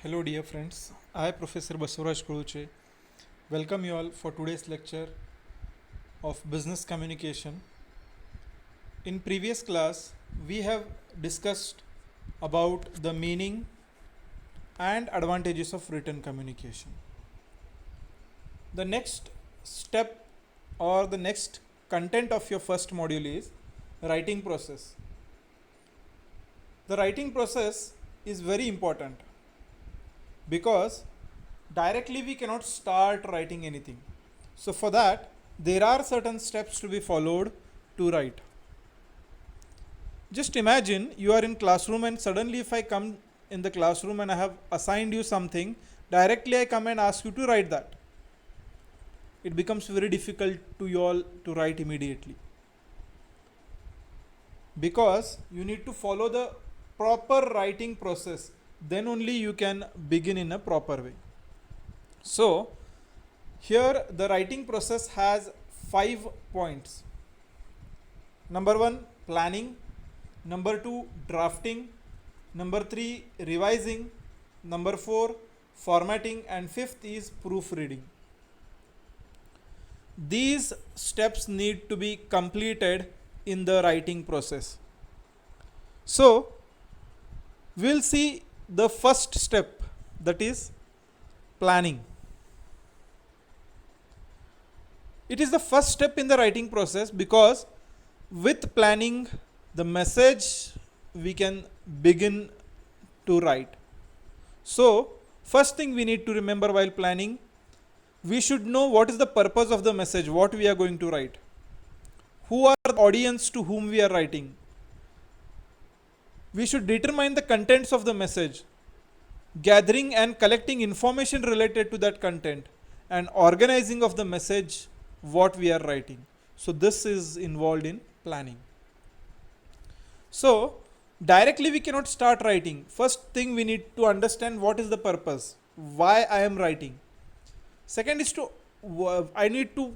Hello dear friends, I Professor Basuraj Kuruche welcome you all for today's lecture of business communication. In previous class we have discussed about the meaning and advantages of written communication. The next step or the next content of your first module is writing process. The writing process is very important because directly we cannot start writing anything. So for that there are certain steps to be followed to write. Just imagine you are in classroom and suddenly if I come in the classroom and I have assigned you something, directly I come and ask you to write that. It becomes very difficult to you all to write immediately because you need to follow the proper writing process, then only you can begin in a proper way. So here the writing process has 5 points. Number 1, planning. Number 2, drafting. Number 3, revising. Number 4, formatting. And 5th is proofreading. These steps need to be completed in the writing process. So we'll see the first step, that is planning. It is the first step in the writing process because with planning the message we can begin to write. So first thing we need to remember while planning, we should know what is the purpose of the message, what we are going to write. Who are the audience to whom we are writing? We should determine the contents of the message, gathering and collecting information related to that content, and organizing of the message what we are writing. So this is involved in planning. So directly we cannot start writing. First thing we need to understand what is the purpose, why I am writing. Second is I need to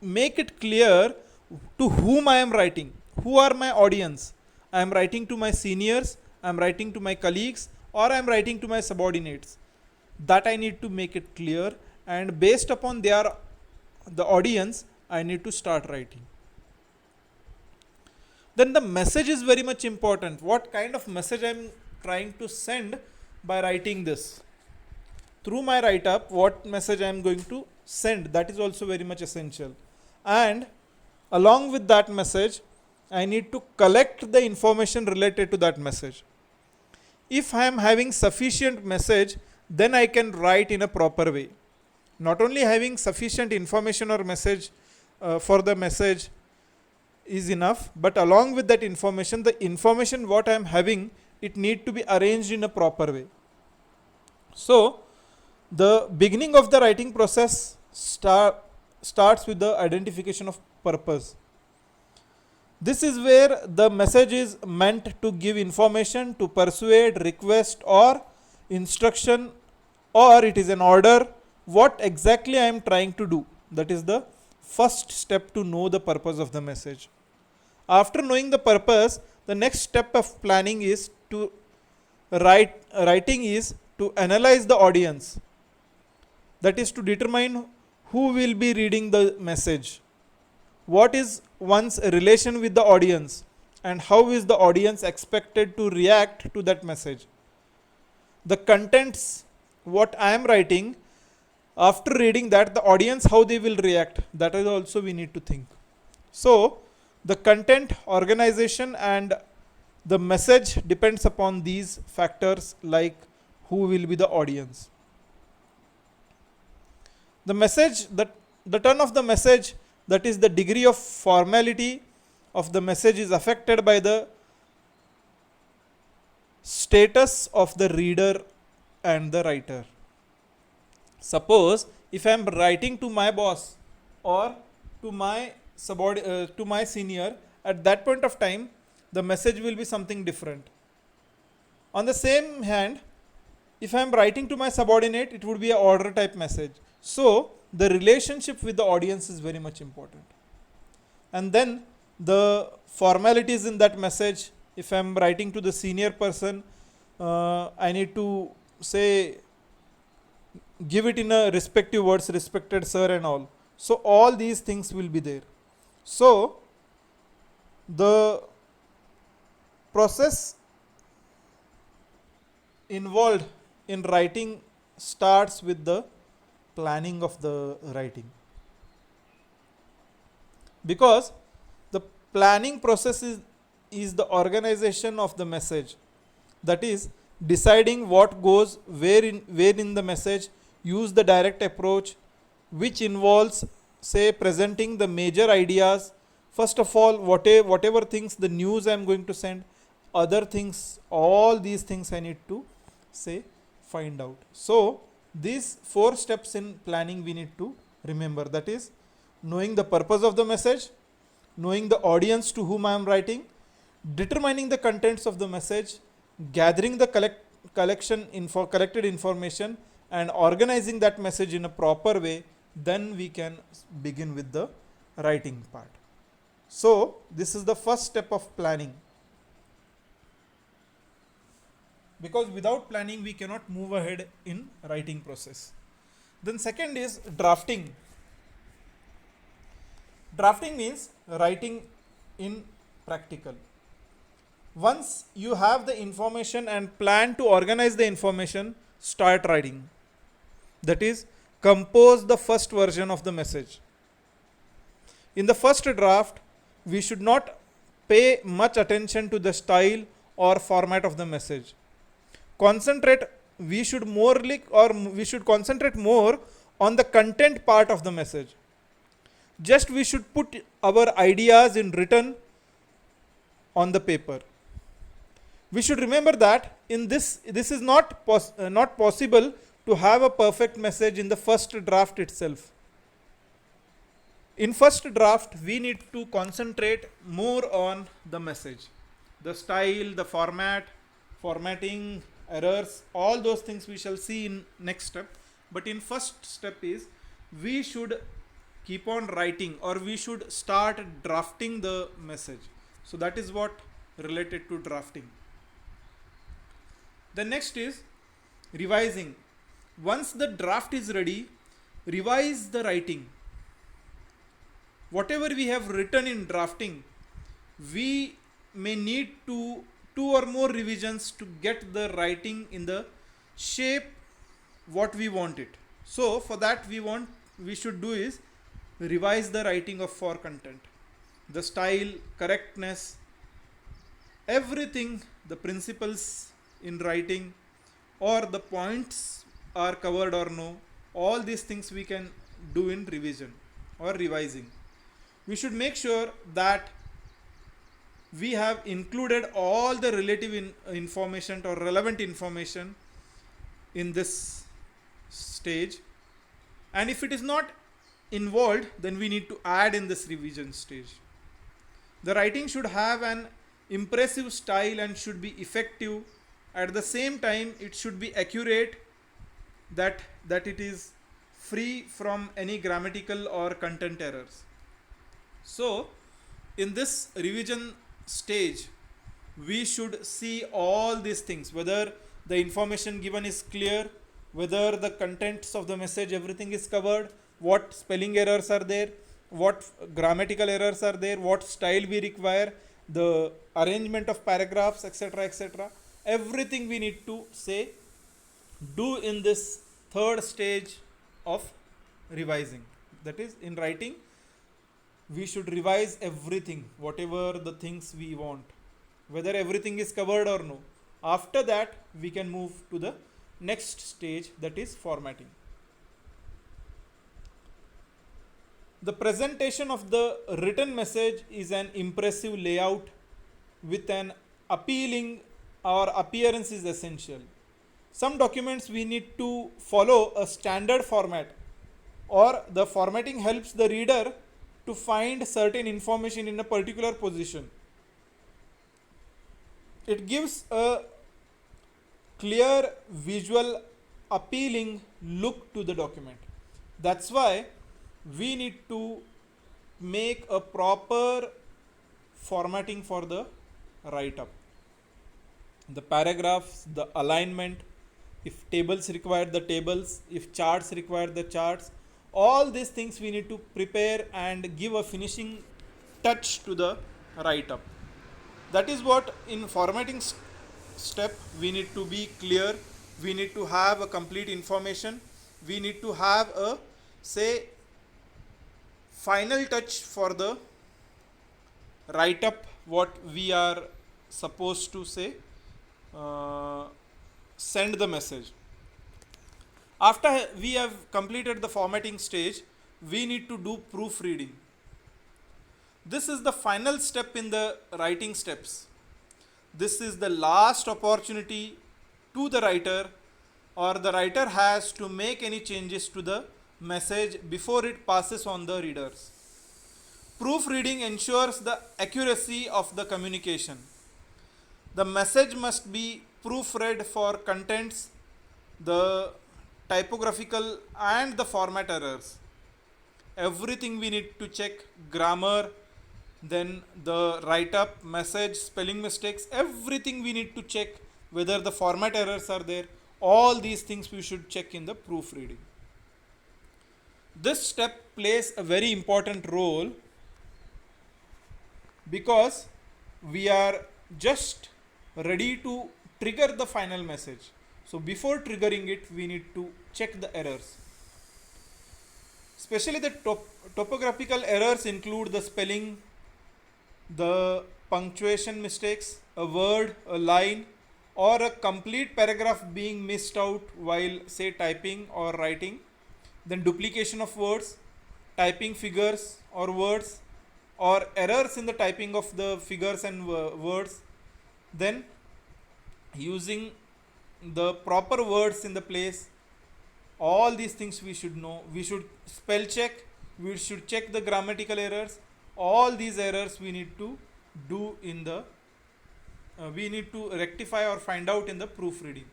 make it clear to whom I am writing, who are my audience. I am writing to my seniors, I am writing to my colleagues, or I am writing to my subordinates. That I need to make it clear, and based upon the audience I need to start writing. Then the message is very much important. What kind of message I am trying to send by writing this? Through my write up, what message I am going to send, that is also very much essential. And along with that message I need to collect the information related to that message. If I am having sufficient message, then I can write in a proper way. Not only having sufficient information or message for the message is enough, but along with that information, the information what I am having, it need to be arranged in a proper way. So the beginning of the writing process starts with the identification of purpose. This is where the message is meant to give information, to persuade, request, or instruction, or it is an order. What exactly I am trying to do? That is the first step to know the purpose of the message. After knowing the purpose, the next step of planning is to writing is to analyze the audience. That is to determine who will be reading the message. What is one's relation with the audience, and how is the audience expected to react to that message. The contents what I am writing, after reading that, the audience how they will react, that is also we need to think. So the content, organization, and the message depends upon these factors, like who will be the audience. The message, the tone of the message, that is the degree of formality of the message, is affected by the status of the reader and the writer. Suppose if I am writing to my boss or to my to my senior, at that point of time the message will be something different. On the same hand, if I am writing to my subordinate, it would be an order type message. So the relationship with the audience is very much important. And then the formalities in that message, if I am writing to the senior person, I need to say give it in a respective words, respected sir and all. So all these things will be there. So the process involved in writing starts with the planning of the writing, because the planning process is the organization of the message, that is deciding what goes where in the message, use the direct approach, which involves say presenting the major ideas first of all, whatever things the news I am going to send, other things, all these things I need to say find out. So these four steps in planning we need to remember, that is knowing the purpose of the message, knowing the audience to whom I am writing, determining the contents of the message, gathering the collected information, and organizing that message in a proper way. Then we can begin with the writing part. So this is the first step of planning, because without planning we cannot move ahead in writing process. Then second is drafting. Drafting means writing in practical. Once you have the information and plan to organize the information, start writing. That is, compose the first version of the message. In the first draft, we should not pay much attention to the style or format of the message. Concentrate, we should concentrate more on the content part of the message. Just we should put our ideas in written on the paper. We should remember that in this is not possible to have a perfect message in the first draft itself. In first draft we need to concentrate more on the message, the style, the formatting, errors, all those things we shall see in next step. But in first step is we should keep on writing, or we should start drafting the message. So that is what related to drafting. The next is revising. Once the draft is ready, revise the writing. Whatever we have written in drafting, we may need to two or more revisions to get the writing in the shape what we want it. So for that we should do is revise the writing of for content, the style, correctness, everything, the principles in writing, or the points are covered or no, all these things we can do in revision or revising. We should make sure that we have included all the relative information or relevant information in this stage, and if it is not involved, then we need to add in this revision stage. The writing should have an impressive style and should be effective. At the same time, it should be accurate, that it is free from any grammatical or content errors. So in this revision stage, we should see all these things, whether the information given is clear, whether the contents of the message, everything is covered, what spelling errors are there, what grammatical errors are there, what style we require, the arrangement of paragraphs, etc., etc. Everything we need to say do in this third stage of revising. That is, in writing we should revise everything, whatever the things we want, whether everything is covered or no. After that we can move to the next stage, that is formatting. The presentation of the written message is an impressive layout with an appealing or appearance is essential. Some documents we need to follow a standard format, or the formatting helps the reader to find certain information in a particular position. It gives a clear, visual, appealing look to the document. That's why we need to make a proper formatting for the write up. The paragraphs, the alignment, If tables require the tables, if charts require the charts, all these things we need to prepare and give a finishing touch to the write up. That is what in formatting step we need to be clear, we need to have a complete information, we need to have a say final touch for the write up what we are supposed to say, uh, send the message. After we have completed the formatting stage, we need to do proofreading. This is the final step in the writing steps. This is the last opportunity to the writer, or the writer has to make any changes to the message before it passes on the readers. Proofreading ensures the accuracy of the communication. The message must be proofread for contents, the typographical and the format errors. Everything we need to check: grammar, then the write up, message, spelling mistakes, everything we need to check whether the format errors are there. All these things we should check in the proofreading. This step plays a very important role because we are just ready to trigger the final message. So before triggering it, we need to check the errors. Especially the topographical errors include the spelling, the punctuation mistakes, a word, a line, or a complete paragraph being missed out while say typing or writing, then duplication of words, typing figures or words, or errors in the typing of the figures and words, then using the proper words in the place. All these things we should know. We should spell check, we should check the grammatical errors. All these errors we need to do in the we need to rectify or find out in the proofreading.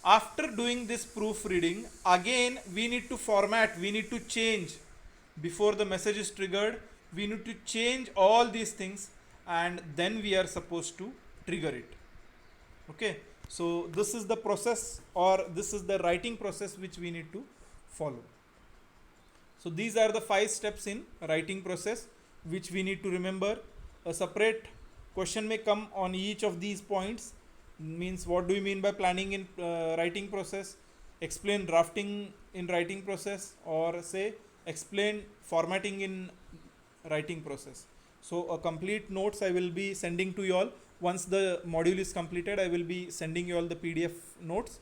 After doing this proofreading, again we need to format, we need to change. Before the message is triggered, we need to change all these things, and then we are supposed to trigger it. Okay, so this is the process, or this is the writing process which we need to follow. So these are the 5 steps in writing process which we need to remember. A separate question may come on each of these points. Means, what do you mean by planning in writing process? Explain drafting in writing process, or say explain formatting in writing process. So a complete notes I will be sending to you all. Once the module is completed, I will be sending you all the PDF notes.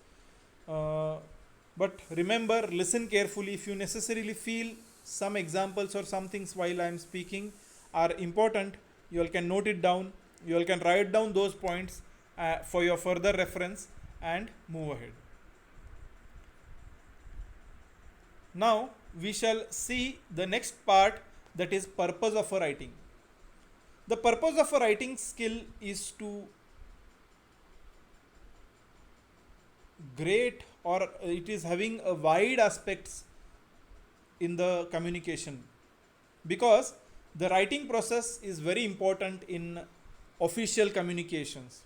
But remember, listen carefully. If you necessarily feel some examples or some things while I am speaking are important, you all can note it down. You all can write down those points for your further reference and move ahead. Now we shall see the next part, that is purpose of a writing. The purpose of a writing skill is to great, or it is having a wide aspects in the communication, because the writing process is very important in official communications.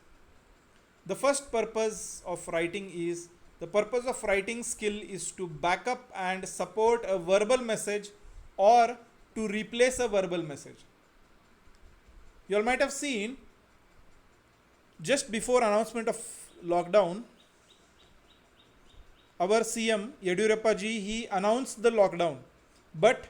The first purpose of writing is, the purpose of writing skill is to back up and support a verbal message or to replace a verbal message. You all might have seen, just before announcement of lockdown, our CM Yediyurappa ji, he announced the lockdown, but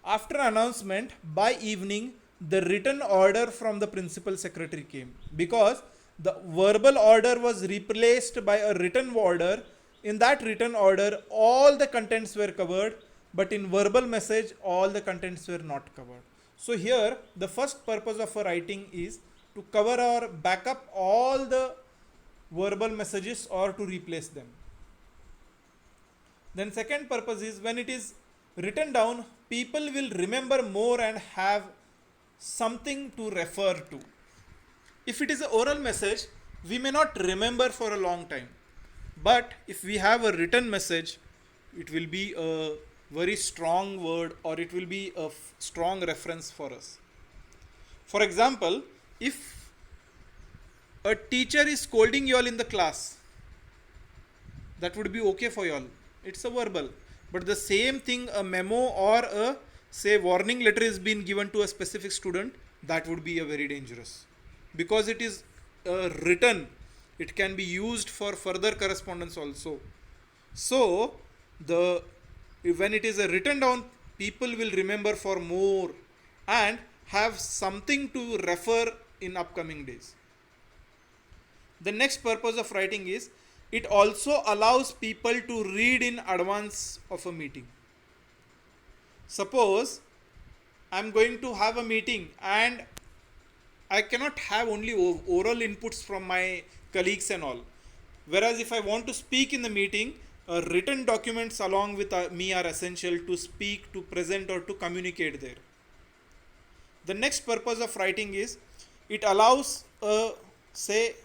after announcement, by evening the written order from the principal secretary came, because the verbal order was replaced by a written order. In that written order, all the contents were covered, but in verbal message, all the contents were not covered. So here, the first purpose of a writing is to cover or back up all the verbal messages or to replace them. Then second purpose is, when it is written down, people will remember more and have something to refer to. If it is an oral message, we may not remember for a long time. But if we have a written message, it will be a very strong word, or it will be a strong reference for us. For example, if a teacher is scolding you all in the class, that would be okay for y'all. It's a verbal. But the same thing, a memo or a say warning letter is being given to a specific student, that would be a very dangerous, because it is written. It can be used for further correspondence also. So the when it is a written down, people will remember for more and have something to refer in upcoming days. The next purpose of writing is it also allows people to read in advance of a meeting. Suppose I'm going to have a meeting and I cannot have only oral inputs from my colleagues and all. Whereas if I want to speak in the meeting, written documents along with me are essential to speak, to present, or to communicate there. The next purpose of writing is it allows a say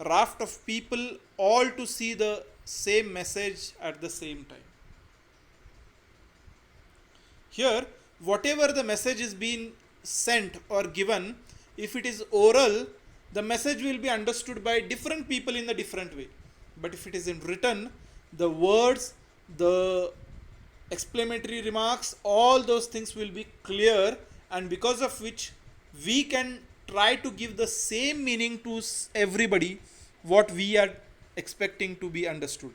raft of people all to see the same message at the same time. Here, whatever the message is being sent or given, if it is oral, the message will be understood by different people in a different way. But if it is in written, the words, the explanatory remarks, all those things will be clear, and because of which we can try to give the same meaning to everybody what we are expecting to be understood.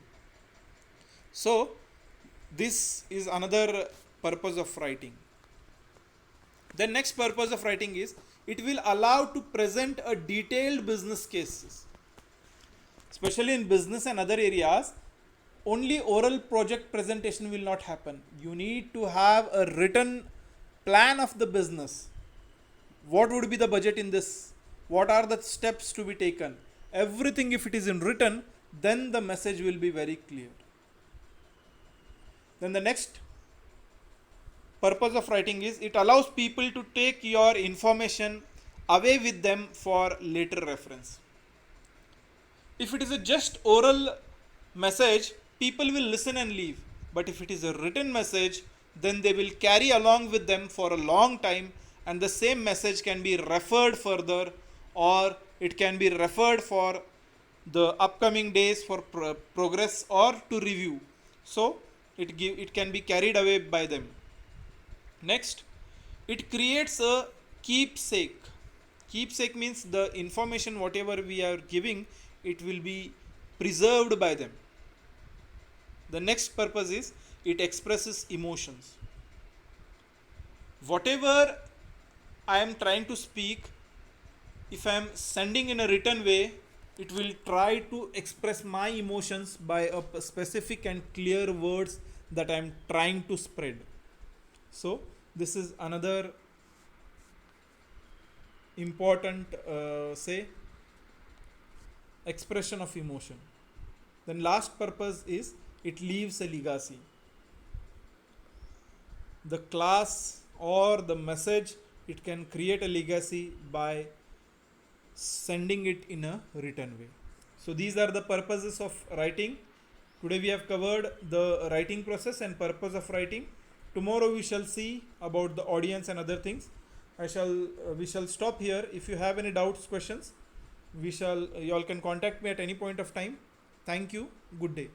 So this is another purpose of writing. The next purpose of writing is it will allow to present a detailed business cases. Especially in business and other areas, only oral project presentation will not happen. You need to have a written plan of the business. What would be the budget in this? What are the steps to be taken? Everything, if it is in written, then the message will be very clear. Then the next purpose of writing is it allows people to take your information away with them for later reference. If it is a just oral message, people will listen and leave. But if it is a written message, then they will carry along with them for a long time, and the same message can be referred further, or it can be referred for the upcoming days for progress or to review. So it can be carried away by them. Next, it creates a keepsake. Keepsake means the information whatever we are giving, it will be preserved by them. The next purpose is it expresses emotions. Whatever I am trying to speak, if I am sending in a written way, it will try to express my emotions by a specific and clear words that I am trying to spread. So this is another important say expression of emotion. Then last purpose is it leaves a legacy. The class or the message, it can create a legacy by sending it in a written way. So these are the purposes of writing. Today we have covered the writing process and purpose of writing. Tomorrow we shall see about the audience and other things. We shall stop here. If you have any doubts, questions, you all can contact me at any point of time. Thank you. Good day.